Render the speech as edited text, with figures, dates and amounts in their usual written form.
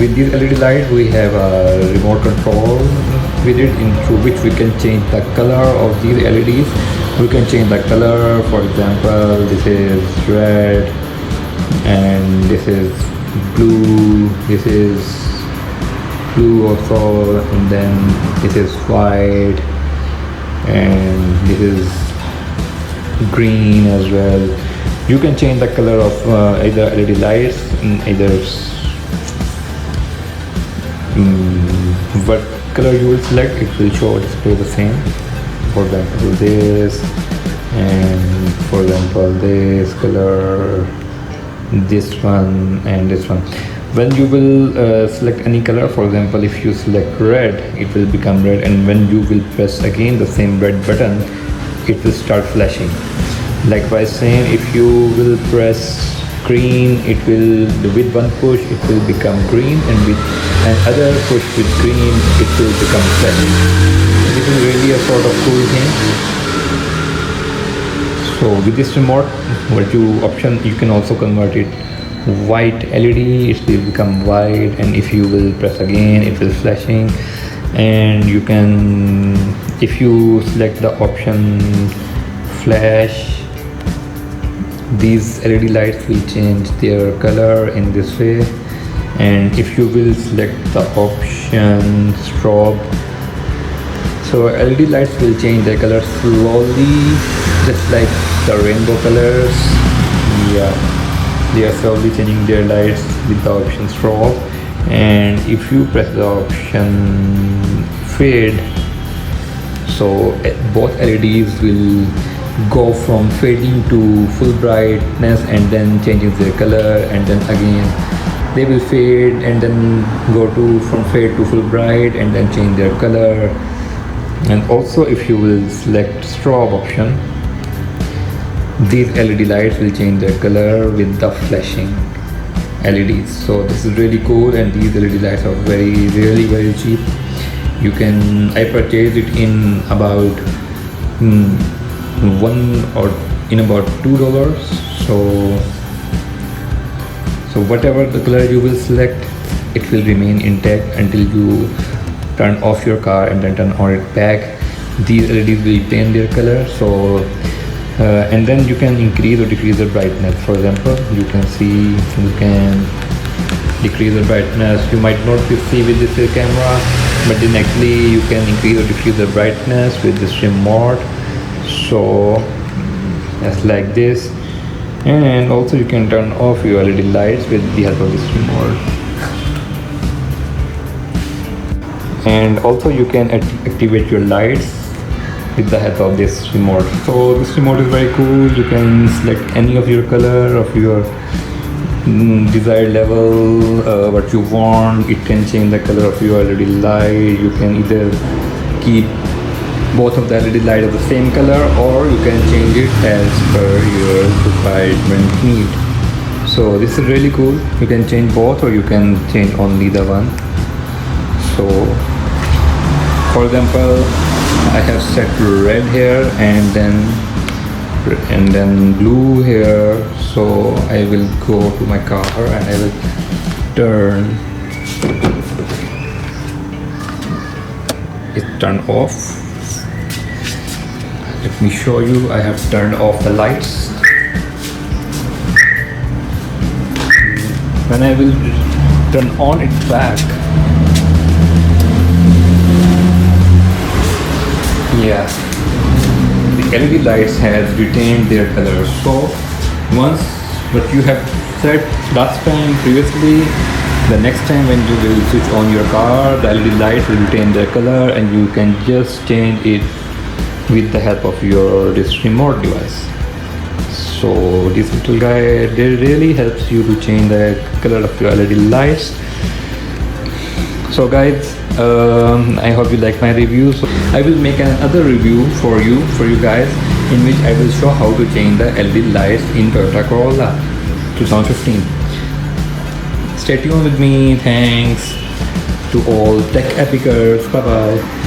with these LED lights we have a remote control with it, through which we can change the color of these LEDs. We can change the color. For example, this is red and this is blue, this is blue also, and then this is white, and this is green as well. You can change the color of either LED lights in either what color you will select. It will show display the same. For example, this, and for example this color, this one, and this one. When you will select any color, for example if you select red, it will become red, and when you will press again the same red button, it will start flashing. Likewise same, if you will press green, it will, with one push it will become green, and with another push with green it will become flashing. This is really a sort of cool thing. So with this remote, what you can also convert it white LED, it will become white, and if you will press again it will flashing. And you can, if you select the option flash, these LED lights will change their color in this way. And if you will select the option strobe, so LED lights will change their color slowly, just like the rainbow colors. Yeah, they are slowly changing their lights with the option strobe. And if you press the option fade, so both LEDs will go from fading to full brightness and then changing their color, and then again they will fade and then go to from fade to full bright and then change their color. And also if you will select strobe option, these LED lights will change their color with the flashing LEDs. So this is really cool, and these LED lights are really very cheap. You can, I purchased it in about about $2. So whatever the color you will select, it will remain intact until you turn off your car and then turn on it back. These LEDs will retain their color. So and then you can increase or decrease the brightness. For example, you can see, you can decrease the brightness. You might not see with this camera, but then actually you can increase or decrease the brightness with this remote. So just like this. And also you can turn off your LED lights with the help of this remote. And also you can activate your lights with the help of this remote. So this remote is very cool. You can select any of your color of your desired level, what you want. It can change the color of your LED light. You can either keep both of the LED light of the same color, or you can change it as per your requirement need. So this is really cool. You can change both, or you can change only the one. So for example, I have set red here and then blue here. So I will go to my car and I will turn off. Let me show you. I have turned off the lights. When I will turn on it back, yeah, the LED lights has retained their color. So once what you have set last time previously, the next time when you will switch on your car, the LED lights will retain their color, and you can just change it with the help of this remote device. So this little guy really helps you to change the color of your LED lights. So guys, I hope you like my review. So I will make another review for you guys, in which I will show how to change the LED lights in Toyota Corolla 2015. Stay tuned with me. Thanks to all tech epicers. Bye bye.